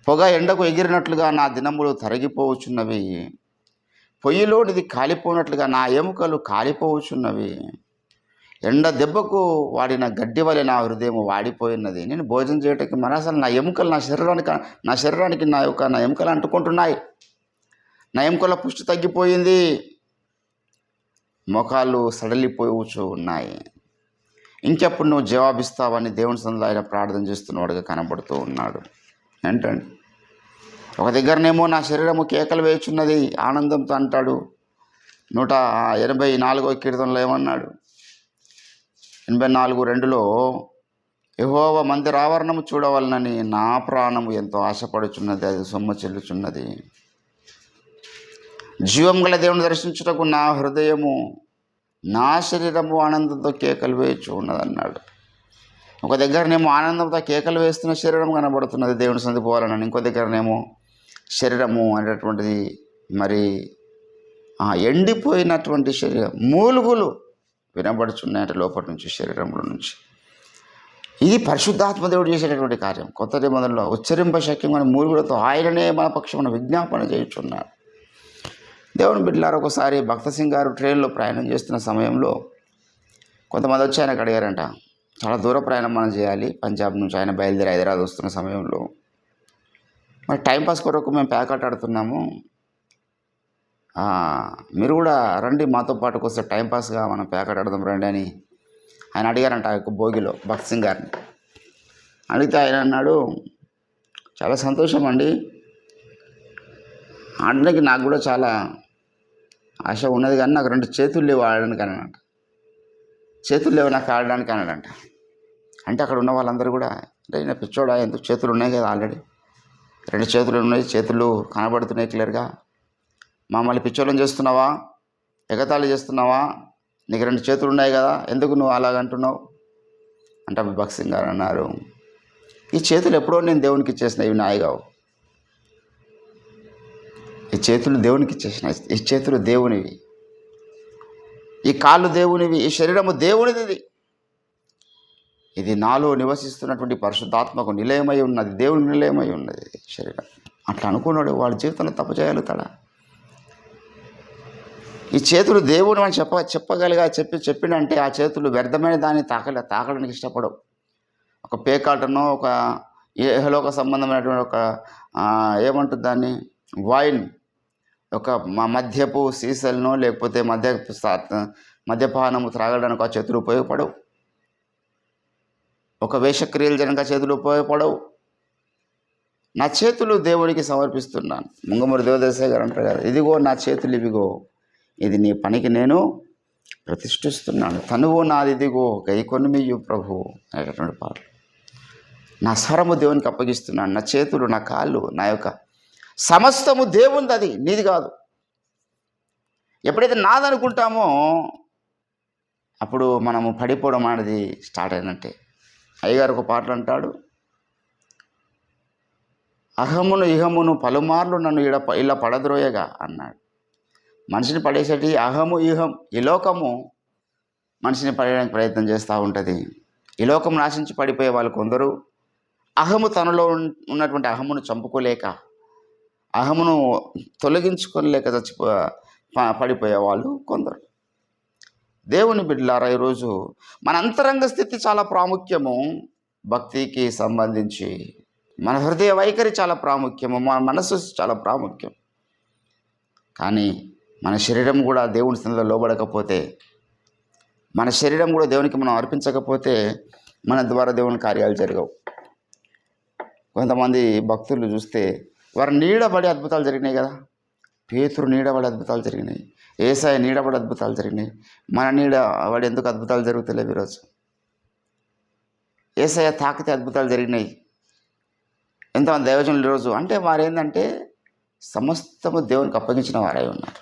పొగ ఎండకు ఎగిరినట్లుగా నా దినములు తరిగిపోవచ్చున్నవి. పొయ్యిలోనిది కాలిపోయినట్లుగా నా ఎముకలు కాలిపోవచ్చున్నవి. ఎండ దెబ్బకు వాడిన గడ్డి వలె నా హృదయం వాడిపోయినది. నేను భోజనం చేయటానికి మరి అసలు నా ఎముకలు నా శరీరానికి నా ఎముకలు అంటుకుంటున్నాయి. నా ఎముకల పుష్టి తగ్గిపోయింది. మొఖాలు సడలిపోవచ్చు ఉన్నాయి. ఇంకెప్పుడు నువ్వు జవాబిస్తావని దేవుని సన్నిధిలో ఆయన ప్రార్థన చేస్తున్నవాడుగా కనబడుతూ ఉన్నాడు. ఏంటండి, ఒక దగ్గరనేమో నా శరీరము కేకలు వేయుచున్నది ఆనందంతో అంటాడు. 184వ కీర్తనలో ఏమన్నాడు? 84:2లో యెహోవా మందిర ఆవరణము చూడవలనని నా ప్రాణము ఎంతో ఆశపడుచున్నది, అది సొమ్ము చెల్లుచున్నది. జీవం గల దేవుని దర్శించుటకు నా హృదయము నా శరీరము ఆనందంతో కేకలు వేయచ్చు ఉన్నదన్నాడు. ఒక దగ్గరనేమో ఆనందంతో కేకలు వేస్తున్న శరీరం కనబడుతున్నది దేవుని సన్నిధికి పోవాలని, ఇంకో దగ్గరనేమో శరీరము అనేటటువంటిది మరి ఎండిపోయినటువంటి శరీరం, మూలుగులు వినబడుచున్నాయంటే లోపటి నుంచి, శరీరంలో నుంచి. ఇది పరిశుద్ధాత్మ దేవుడు చేసేటటువంటి కార్యం. కొత్త నిబంధనలో ఉచ్చరింప శక్యమైన మూలుగులతో ఆయననే మన పక్షమున విజ్ఞాపన చేయుచున్నాడు. దేవుని బిడ్డలారు, ఒకసారి భక్త సింగ్ గారు ట్రైన్లో ప్రయాణం చేస్తున్న సమయంలో కొంతమంది వచ్చి ఆయనకు అడిగారంట, చాలా దూర ప్రయాణం మనం చేయాలి, పంజాబ్ నుంచి ఆయన బయలుదేరి హైదరాబాద్ వస్తున్న సమయంలో మరి టైంపాస్ కొరకు మేము ప్యాకెట్ ఆడుతున్నాము, మీరు కూడా రండి మాతో పాటుకు వస్తే టైంపాస్గా మనం ప్యాకెట్ ఆడదాం రండి అని ఆయన అడిగారంట ఆ యొక్క భోగిలో భక్త సింగ్ గారిని. అడిగితే ఆయన అన్నాడు, చాలా సంతోషం అండి, ఆడడానికి నాకు కూడా చాలా ఆశ ఉన్నది, కానీ నాకు 2 చేతులు లేవు ఆడడానికి అన్నాడంట. చేతులు లేవు నాకు ఆడడానికి అన్నాడంట. అంటే అక్కడ ఉన్న వాళ్ళందరూ కూడా, అంటే నా పిచ్చోడా, ఎందుకు చేతులు ఉన్నాయి కదా, ఆల్రెడీ 2 చేతులు ఉన్నాయి, చేతులు కనబడుతున్నాయి క్లియర్గా, మమ్మల్ని పిచ్చోళ్ళని చేస్తున్నావా, ఎగతాళి చేస్తున్నావా, నీకు 2 చేతులు ఉన్నాయి కదా, ఎందుకు నువ్వు అలాగంటున్నావు అంటే భక్త సింగ్ గారు అన్నారు, ఈ చేతులు ఎప్పుడో నేను దేవునికి ఇచ్చేసిన, ఇవి నాయి కావు, ఈ చేతులు దేవునికి ఇచ్చేసిన, ఈ చేతులు దేవునివి, ఈ కాళ్ళు దేవునివి, ఈ శరీరము దేవునిది, ఇది నాలో నివసిస్తున్నటువంటి పరిశుద్ధాత్మకు నిలయమై ఉన్నది, దేవుని నిలయమై ఉన్నది శరీరం. అట్లా అనుకున్నాడు వాళ్ళ జీవితంలో తప్పు చేయగలుగుతాడా? ఈ చేతులు దేవుని అని చెప్పగలిగా చెప్పినంటే ఆ చేతులు వ్యర్థమైన దాన్ని తాకడానికి ఇష్టపడవు. ఒక పేకాటనో, ఒక ఏహలోక సంబంధమైనటువంటి ఒక ఏమంటుంది దాన్ని, వైన్, ఒక మద్యపు సీసలను లేకపోతే మద్యపానము త్రాగడానికి ఆ చేతులు ఉపయోగపడవు. ఒక వేషక్రియలు జనక చేతులు ఉపయోగపడవు. నా చేతులు దేవునికి సమర్పిస్తున్నాను. ముంగమూరి దేవదేశాయ్ గారు అంటారు కదా, ఇదిగో నా చేతులు ఇవిగో, ఇది నీ పనికి నేను ప్రతిష్ఠిస్తున్నాను, తనువు నాది ఇదిగో గైకొనిమియ్యు ప్రభు అనేటటువంటి పాటలు. నా స్వరము దేవునికి అప్పగిస్తున్నాను, నా చేతులు, నా కాళ్ళు, నా యొక్క సమస్తము దేవునిది, అది నీది కాదు. ఎప్పుడైతే నాదనుకుంటామో అప్పుడు మనము పడిపోవడం అనేది స్టార్ట్ అయినట్టే. అయ్యగారు ఒక పాటలు అంటాడు, అహమును ఇహమును పలుమార్లు నన్ను ఇలా పడద్రోయగా అన్నాడు. మనిషిని పడేసేటి అహము ఇహం, ఈ లోకము మనిషిని పడేయడానికి ప్రయత్నం చేస్తూ ఉంటుంది. ఈ లోకం నాశించి పడిపోయే వాళ్ళు కొందరు, అహము తనలో ఉన్నటువంటి అహమును చంపుకోలేక, అహమును తొలగించుకోలేక పడిపోయే వాళ్ళు కొందరు. దేవుని బిడ్డలారా, ఈరోజు మన అంతరంగ స్థితి చాలా ప్రాముఖ్యము. భక్తికి సంబంధించి మన హృదయ వైఖరి చాలా ప్రాముఖ్యము, మన మనసు చాలా ప్రాముఖ్యం. కానీ మన శరీరం కూడా దేవుని సన్నిధిలో లోబడకపోతే, మన శరీరం కూడా దేవునికి మనం అర్పించకపోతే మన ద్వారా దేవుని కార్యాలు జరగవు. కొంతమంది భక్తులు చూస్తే వారు నీడబడి అద్భుతాలు జరిగినాయి కదా. పేతురు నీడబడి అద్భుతాలు జరిగినాయి, యేసయ్య నీడబడి అద్భుతాలు జరిగినాయి. మన నీడబడి ఎందుకు అద్భుతాలు జరుగుతలేవు ఈరోజు? యేసయ్య తాకితే అద్భుతాలు జరిగినాయి. ఎంతమంది దైవజనులు ఈరోజు అంటే వారు ఏంటంటే సమస్తము దేవునికి అప్పగించిన వారై ఉన్నారు.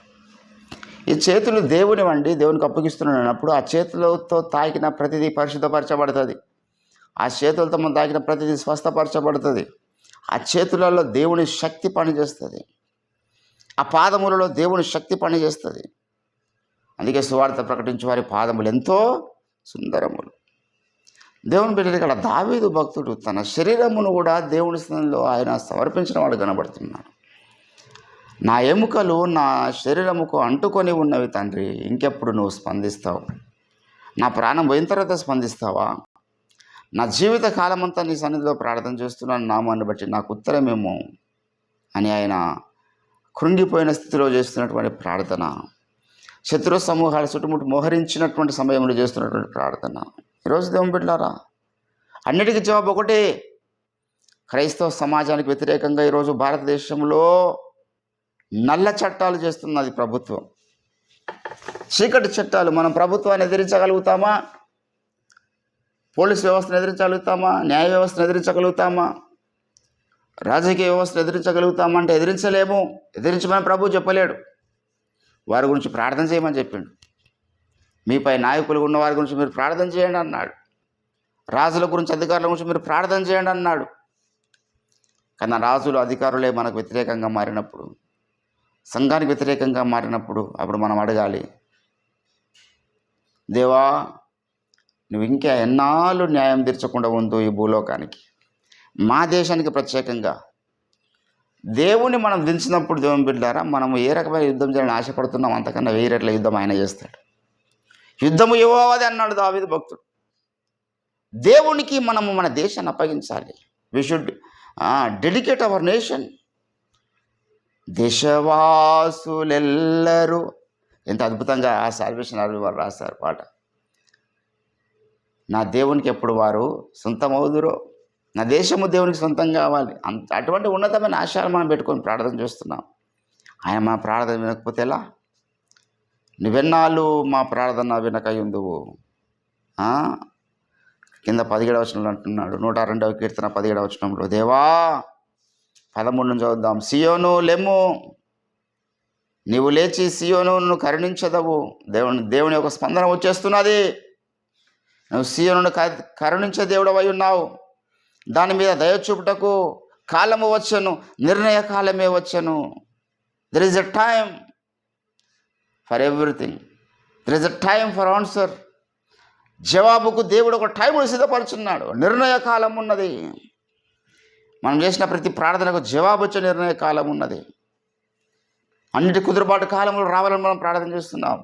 ఈ చేతులు దేవునివండి, దేవునికి అప్పగిస్తున్నానప్పుడు ఆ చేతులతో తాకిన ప్రతిదీ పరిశుద్ధపరచబడుతుంది. ఆ చేతులతో మనం తాకిన ప్రతిదీ స్వస్థపరచబడుతుంది. ఆ చేతులలో దేవుని శక్తి పనిచేస్తుంది, ఆ పాదములలో దేవుని శక్తి పనిచేస్తుంది. అందుకే సువార్త ప్రకటించే వారి పాదములు ఎంతో సుందరములు. దేవుని బిడ్డలు ఇక్కడ దావీదు భక్తుడు తన శరీరమును కూడా దేవుని స్థానంలో ఆయన సమర్పించిన వాడు కనబడుతున్నాడు. నా ఎముకలు నా శరీరముకు అంటుకొని ఉన్నవి తండ్రి, ఇంకెప్పుడు నువ్వు స్పందిస్తావు? నా ప్రాణం పోయిన తర్వాత స్పందిస్తావా? నా జీవిత కాలమంతా నీ సన్నిధిలో ప్రార్థన చేస్తున్నాను, నామాన్ని బట్టి నాకు ఉత్తరమేమో అని ఆయన కృంగిపోయిన స్థితిలో చేస్తున్నటువంటి ప్రార్థన, శత్రు సమూహాల చుట్టుముట్టు మోహరించినటువంటి సమయంలో చేస్తున్నటువంటి ప్రార్థన. ఈరోజు దేవుని బిడ్డలారా, అన్నిటికీ జవాబు ఒకటే. క్రైస్తవ సమాజానికి వ్యతిరేకంగా ఈరోజు భారతదేశంలో నల్ల చట్టాలు చేస్తున్నది ప్రభుత్వం, చీకటి చట్టాలు. మనం ప్రభుత్వాన్ని ఎదిరించగలుగుతామా? పోలీస్ వ్యవస్థను ఎదిరించగలుగుతామా? న్యాయ వ్యవస్థను ఎదిరించగలుగుతామా? రాజకీయ వ్యవస్థను ఎదిరించగలుగుతామా అంటే ఎదిరించలేము. ఎదిరించమని ప్రభు చెప్పలేడు. వారి గురించి ప్రార్థన చేయమని చెప్పిండు. మీపై నాయకులు ఉన్న వారి గురించి మీరు ప్రార్థన చేయండి అన్నాడు. రాజుల గురించి, అధికారుల గురించి మీరు ప్రార్థన చేయండి అన్నాడు. కానీ రాజులు, అధికారులే మనకు వ్యతిరేకంగా మారినప్పుడు, సంఘానికి వ్యతిరేకంగా మారినప్పుడు అప్పుడు మనం అడగాలి, దేవా నువ్వు ఇంకా ఎన్నాళ్ళు న్యాయం తీర్చకుండా ఉందో ఈ భూలోకానికి, మా దేశానికి ప్రత్యేకంగా. దేవుని మనం దించినప్పుడు దేవుని బిడ్డారా, మనం ఏ రకమైన యుద్ధం చేయాలని ఆశపడుతున్నాం, అంతకన్నా 1000 రెట్ల యుద్ధం ఆయన చేస్తాడు. యుద్ధము యెహోవాది అన్నాడు దావీదు భక్తుడు. దేవునికి మనము మన దేశాన్ని అప్పగించాలి. We should dedicate our nation. దేశవాసులెల్లరూ, ఎంత అద్భుతంగా ఆ సాల్వేషన్ ఆర్మీ వారు రాశారు పాట. నా దేవునికి ఎప్పుడు వారు సొంతమవుదురో, నా దేశము దేవునికి సొంతం కావాలి. అటువంటి ఉన్నతమైన ఆశయాలు మనం పెట్టుకొని ప్రార్థన చేస్తున్నాం. ఆయన మా ప్రార్థన వినకపోతే ఎలా? నువ్వెన్నాళ్ళు మా ప్రార్థన వినకయుందువు. కింద 17వ వచనంలో అంటున్నాడు, 102వ కీర్తన 17వ వచనంలో, దేవా 13 నుంచి చదువుదాం. సియోను లెమ్ము, నీవు లేచి సియోనును కరుణించదవు. దేవుని యొక్క స్పందన వచ్చేస్తున్నది. నువ్వు సియోనును కరుణించే దేవుడవై ఉన్నావు. దాని మీద దయ చూపుటకు కాలము వచ్చను, నిర్ణయ కాలమే వచ్చను. There is a time for everything. There is a time for answer. జవాబుకు దేవుడు ఒక టైంను సిద్ధపరుచున్నాడు. నిర్ణయ కాలం ఉన్నది. మనం చేసిన ప్రతి ప్రార్థనకు జవాబు వచ్చే నిర్ణయ కాలం ఉన్నది. అన్నిటి కుదురుబాటు కాలంలో రావాలని మనం ప్రార్థన చేస్తున్నాం.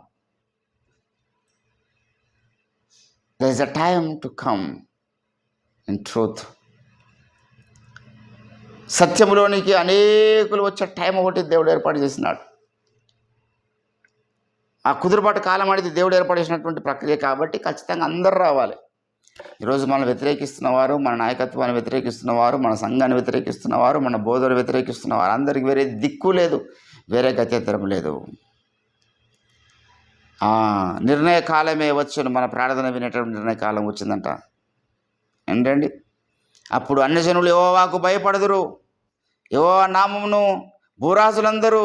There is a time to come in truth. సత్యములోనికి అనేకులు వచ్చే టైం ఒకటి దేవుడు ఏర్పాటు చేసినాడు. ఆ కుదురుబాటు కాలం అనేది దేవుడు ఏర్పాటు చేసినటువంటి ప్రక్రియ కాబట్టి ఖచ్చితంగా అందరూ రావాలి. ఈరోజు మనం వ్యతిరేకిస్తున్నవారు, మన నాయకత్వాన్ని వ్యతిరేకిస్తున్నవారు, మన సంఘాన్ని వ్యతిరేకిస్తున్నవారు, మన బోధనను వ్యతిరేకిస్తున్నవారు, అందరికీ వేరే దిక్కు లేదు, వేరే గత్యంతరం లేదు. నిర్ణయ కాలమే వచ్చును. మన ప్రార్థన వినేటువంటి నిర్ణయ కాలం వచ్చిందంట. ఏంటండి? అప్పుడు అన్యజనులు యెహోవాకు భయపడదురు, యెహోవా నామమును భూరాజులందరూ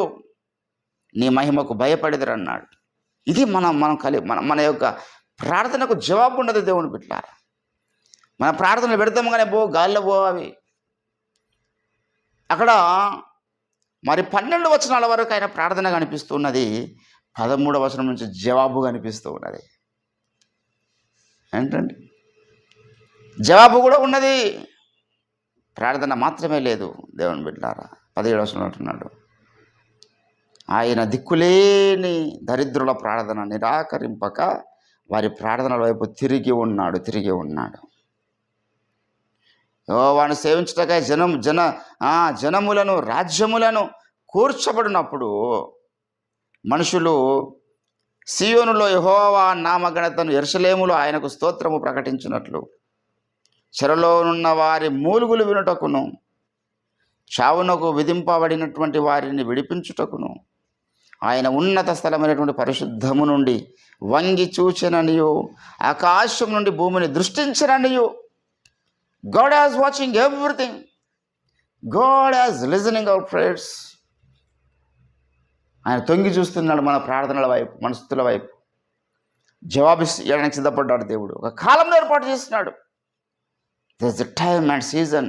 నీ మహిమకు భయపడదురు అన్నాడు. ఇది మన యొక్క ప్రార్థనకు జవాబు ఉండదు దేవుని బిడ్డలారా. మన ప్రార్థనలు పెడతాము కానీ గాలిలో అవి. అక్కడ మరి 12 వచనాల వరకు ఆయన ప్రార్థన కనిపిస్తున్నది. 13వ వచనం నుంచి జవాబు కనిపిస్తూ ఉన్నది. ఏంటండి? జవాబు కూడా ఉన్నది, ప్రార్థన మాత్రమే లేదు. దేవుని బిడ్డలారా 17వ వచనంలో అంటున్నాడు, ఆయన దిక్కులేని దరిద్రుల ప్రార్థన నిరాకరింపక వారి ప్రార్థనల వైపు తిరిగి ఉన్నాడు. వాడిని సేవించటకై జనములను రాజ్యములను కూర్చబడినప్పుడు మనుషులు సియోనులో యెహోవా నామఘనతను, యెరూషలేములో ఆయనకు స్తోత్రము ప్రకటించినట్లు, చెరలోనున్న వారి మూలుగులు వినుటకును, చావునకు విధింపబడినటువంటి వారిని విడిపించుటకును, ఆయన ఉన్నత స్థలమైనటువంటి పరిశుద్ధము నుండి వంగి చూచెననియు, ఆకాశం నుండి భూమిని దృష్టించననియు. God is watching everything. God is listening our prayers. ఆయన తొంగి చూస్తున్నాడు మన ప్రార్థనల వైపు, మన స్తుతుల వైపు. జవాబు ఇవ్వడానికి సిద్ధపడ్డాడు దేవుడు. ఒక కాలంలో ఏర్పాటు చేస్తున్నాడు. There is a time and season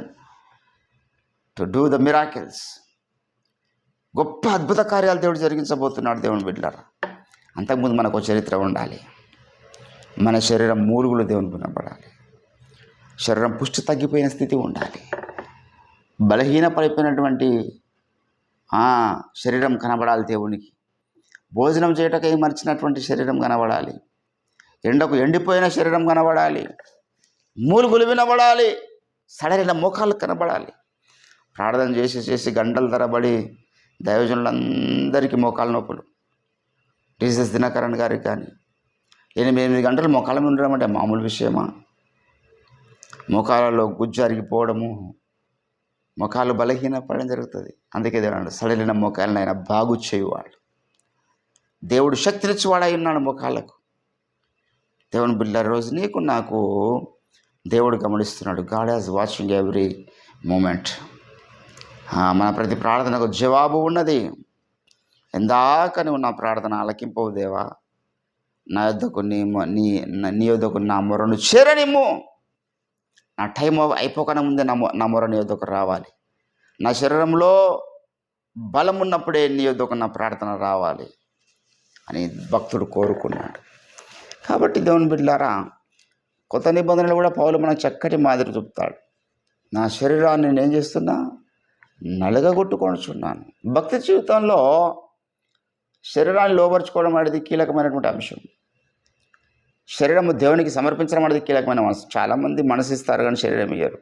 to do the miracles. గొప్ప అద్భుత కార్యాలు దేవుడు జరిగించబోతున్నాడు. దేవుని బిడ్డలారా, అంతకుముందు మనకు చరిత్ర ఉండాలి. మన శరీరం మూలుగులు దేవుని వినపడాలి. శరీరం పుష్టి తగ్గిపోయిన స్థితి ఉండాలి. బలహీనపడిపోయినటువంటి శరీరం కనబడాలి దేవునికి. భోజనం చేయటకై మర్చినటువంటి శరీరం కనబడాలి. ఎండకు ఎండిపోయిన శరీరం కనబడాలి. మూలుగులు వినబడాలి. సడలిన మోకాలు కనబడాలి. ప్రార్థన చేసి గంటల తరబడి దైవజనులందరికీ మోకాలు నొప్పులు. టీసీఎస్ దినకరణ్ గారికి కానీ, 8 గంటలు మోకాళ్ళ మీద ఉండడం అంటే మామూలు విషయమా? మోకాళ్ళలో గుజ్జు అరిగిపోవడము, మోకాళ్ళు బలహీనపడడం జరుగుతుంది. అందుకే దేవుడు సడలిన మోకాళ్ళని ఆయన బాగు చేయువాడు. దేవుడు శక్తినిచ్చేవాడై ఉన్నాడు మోకాళ్ళకు. దేవుని బిడ్డ రోజు నీకు నాకు దేవుడు గమనిస్తున్నాడు. God has watching every moment. మన ప్రతి ప్రార్థనకు జవాబు ఉన్నది. ఎందాక నువ్వు నా ప్రార్థన ఆలకింపవు దేవా, నా యొద్దకు నీ యొద్దకు నా మొరను చేరనిమ్ము. నా టైం అయిపోకనే ముందే నా మొర నీ యొద్దకు రావాలి. నా శరీరంలో బలం ఉన్నప్పుడే నీ యొద్దకు నా ప్రార్థన రావాలి అని భక్తుడు కోరుకున్నాడు. కాబట్టి దేవుని బిడ్డలారా, కొత్త నిబంధనలు కూడా పౌలు మనకు చక్కటి మాదిరి చూపుతాడు. నా శరీరాన్ని నేను ఏం చేస్తున్నా? నలగగొట్టుకొనుచున్నాను. భక్తి జీవితంలో శరీరాన్ని లోపరుచుకోవడం అనేది కీలకమైనటువంటి అంశం. శరీరము దేవునికి సమర్పించడం అనేది కీలకమైన మనసు. చాలామంది మనసు ఇస్తారు కానీ శరీరం ఇయ్యరు.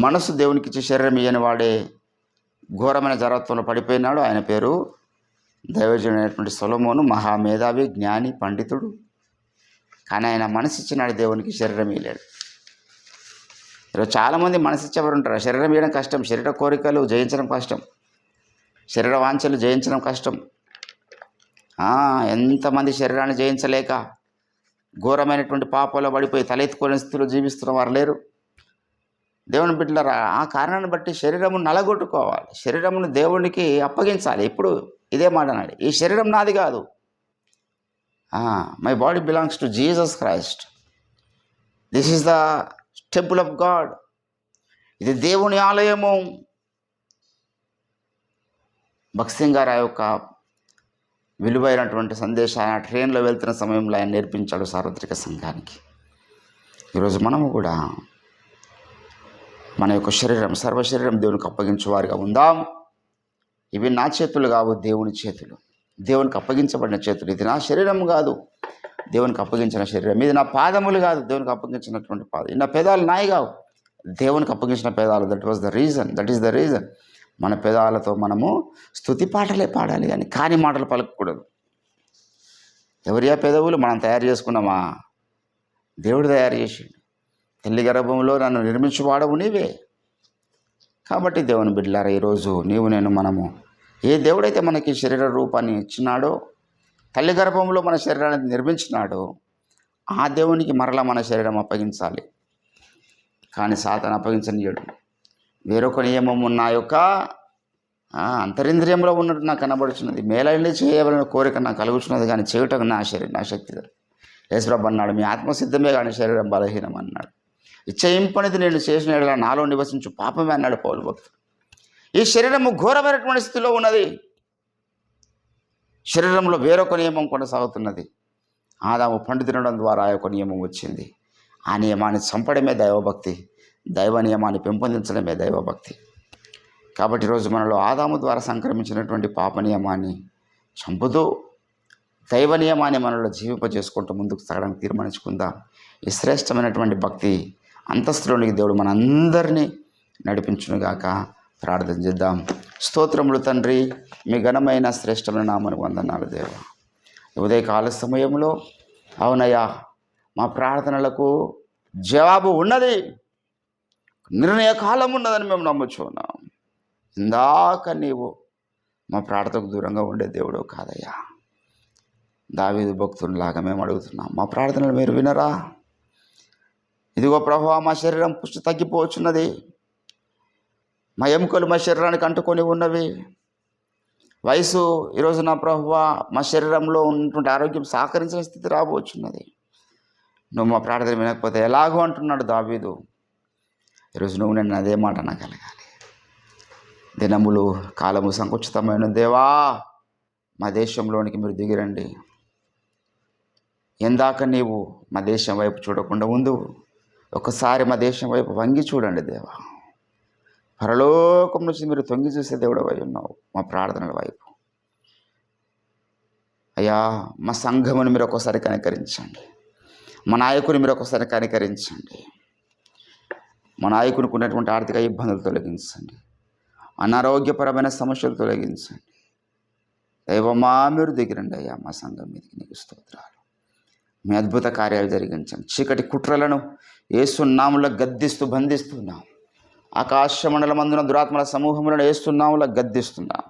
మనసు దేవునికి ఇచ్చే శరీరం ఇయ్యని వాడే ఘోరమైన జరత్వంలో పడిపోయినాడు. ఆయన పేరు దైవజనుడైనటువంటి సొలొమోను. మహామేధావి, జ్ఞాని, పండితుడు. కానీ ఆయన మనసు ఇచ్చినాడు, దేవునికి శరీరం ఇయ్యలేడు. ఈరోజు చాలామంది మనసు ఇచ్చేవారు ఉంటారు. శరీరం ఇవ్వడం కష్టం, శరీర కోరికలు జయించడం కష్టం, శరీర వాంఛలు జయించడం కష్టం. ఎంతమంది శరీరాన్ని జయించలేక ఘోరమైనటువంటి పాపంలో పడిపోయి తలెత్తుకునే స్థితిలో జీవిస్తున్న వారు లేరు. దేవుని బిడ్డలారా, ఆ కారణాన్ని బట్టి శరీరము నలగొట్టుకోవాలి, శరీరమును దేవునికి అప్పగించాలి. ఇప్పుడు ఇదే మాట అన్నాడు, ఈ శరీరం నాది కాదు. My body belongs to Jesus Christ. This is the temple of God. ఇది దేవుని ఆలయము. భక్త్ సింగ్ గారు ఆ యొక్క విలువైనటువంటి సందేశాన్ని ట్రైన్లో వెళ్తున్న సమయంలో ఆయన నేర్పించాడు సార్వత్రిక సంఘానికి. ఈరోజు మనము కూడా మన యొక్క శరీరం, సర్వశరీరం దేవునికి అప్పగించేవారుగా ఉందాం. ఇవి నా చేతులు కావు, దేవుని చేతులు, దేవునికి అప్పగించబడిన చేతులు. ఇది నా శరీరం కాదు, దేవునికి అప్పగించిన శరీరం. ఇది నా పాదములు కాదు, దేవునికి అప్పగించినటువంటి పాదం. ఇది నా పెదాలు నాయి కావు, దేవునికి అప్పగించిన పెదాలు. దట్ ఈస్ ద రీజన్ మన పెదాలతో మనము స్తుతి పాటలే పాడాలి కానీ కాని మాటలు పలకకూడదు. ఎవరియా పెదవులు? మనం తయారు చేసుకున్నామా? దేవుడు తయారు చేసిండు. తల్లి గర్భంలో నన్ను నిర్మించువాడవు నీవే. కాబట్టి దేవుని బిడ్డలారా, ఈరోజు నీవు నేను మనము ఏ దేవుడైతే మనకి శరీర రూపాన్ని ఇచ్చినాడో, తల్లి గర్భంలో మన శరీరాన్ని నిర్మించినాడో, ఆ దేవునికి మరలా మన శరీరం అప్పగించాలి. కానీ సాతాను అప్పగించనీయడు. వేరొక నియమము నా యొక్క అంతరింద్రియంలో ఉన్నట్టు నాకు కనబడుచున్నది. మేలైన చేయవలన కోరిక నాకు కలుగుతున్నది కానీ చేయుటకు నా శక్తి. యేసుప్రభు అన్నాడు, మీ ఆత్మసిద్ధమే కానీ శరీరం బలహీనం అన్నాడు. ఇచ్చయింపనిది నేను చేసిన యెడల నాలో నివసించు పాపమే అన్నాడు పౌలు భక్తుడు. ఈ శరీరము ఘోరమైనటువంటి స్థితిలో ఉన్నది. శరీరంలో వేరొక నియమం కొనసాగుతున్నది. ఆదాము పండు తినడం ద్వారా ఆ యొక్క నియమం వచ్చింది. ఆ నియమాన్ని చంపడమే దైవభక్తి, దైవ నియమాన్ని పెంపొందించడమే దైవభక్తి. కాబట్టి ఈరోజు మనలో ఆదాము ద్వారా సంక్రమించినటువంటి పాప నియమాన్ని చంపుతూ దైవ నియమాన్ని మనలో జీవింపజేసుకుంటూ ముందుకు సాగడానికి తీర్మానించుకుందాం. ఈ శ్రేష్టమైనటువంటి భక్తి అంతస్తులోనికి దేవుడు మనందరినీ నడిపించునుగాక. ప్రార్థన చేద్దాం. స్తోత్రములు తండ్రి, మీ ఘనమైన శ్రేష్టమైన నామమునకు వందనాలు దేవా. ఉదయకాల సమయంలో అవునయ్యా, మా ప్రార్థనలకు జవాబు ఉన్నది, నిర్ణయ కాలం ఉన్నదని మేము నమ్ముచున్నాం. ఇందాక నీవు మా ప్రార్థనకు దూరంగా ఉండే దేవుడు కాదయ్యా. దావీదు భక్తునిలాగా మేము అడుగుతున్నాం, మా ప్రార్థనలు మీరు వినరా? ఇదిగో ప్రభువా, మా శరీరం పుష్టి తగ్గిపోవచ్చున్నది, మా ఎముకలు మా శరీరానికి అంటుకొని ఉన్నవి. వయసు ఈరోజు నా ప్రభువా మా శరీరంలో ఉన్నటువంటి ఆరోగ్యం సహకరించిన స్థితి రాబోచున్నది. నువ్వు మా ప్రార్థన వినకపోతే ఎలాగో అంటున్నాడు దావీదు. ఈరోజు నువ్వు నేను అదే మాట అనగలగాలి. దినములు కాలము సంకుచితమైన దేవా, మా దేశంలోనికి మీరు దిగిరండి. ఎందాక నీవు మా దేశం వైపు చూడకుండా ఉండు, ఒకసారి మా దేశం వైపు వంగి చూడండి దేవా. పరలోకం నుంచి మీరు తొంగి చూసే దేవుడు అయి ఉన్నావు. మా ప్రార్థనల వైపు అయ్యా, మా సంఘముని మీరు ఒకసారి కనికరించండి, మా నాయకుని మీరు ఒకసారి కనికరించండి. మా నాయకునికి ఉన్నటువంటి ఆర్థిక ఇబ్బందులు తొలగించండి, అనారోగ్యపరమైన సమస్యలు తొలగించండి. దైవమా మీరు దిగిరండి అయ్యా మా సంఘం మీదకి. నీకు స్తోత్రాలు. మీ అద్భుత కార్యాలు జరిగించండి. చీకటి కుట్రలను యేసు నామములో గద్దిస్తూ బంధిస్తున్నాం. ఆకాశ మండలమందున దురాత్మల సమూహములను యేసు నామములో గద్దిస్తున్నాం.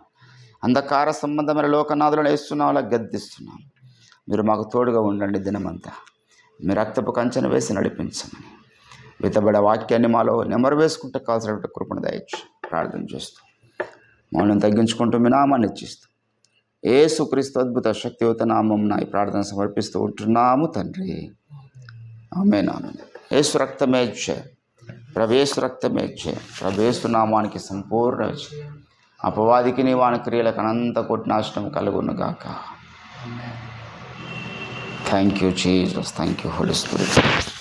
అంధకార సంబంధమైన లోకనాథులను యేసు నామములో గద్దిస్తున్నాం. మీరు మాకు తోడుగా ఉండండి. దినమంతా మీ రక్తపు కంచెను వేసి నడిపించమని విత్తబడే వాక్యాన్ని మాలో నెమరు వేసుకుంటే కావాల్సినటువంటి కృపణ దయచేసి ప్రార్థన చేస్తూ మమ్మల్ని తగ్గించుకుంటూ మీ నామాన్ని ఇచ్చిస్తూ యేసుక్రీస్తు అద్భుత శక్తియుత నామమున ఈ ప్రార్థన సమర్పిస్తూ ఉంటున్నాము తండ్రి. ఆమేన్. ఆమేన్. యేసు రక్తమే జయం. ప్రభు యేసు రక్తమే జయం. ప్రభు యేసు నామానికి సంపూర్ణ జయం. అపవాదికి నీ వాని క్రియలకు అనంత కొట్టినాశనం కలుగును గాక. Thank you Jesus. Thank you Holi spirit.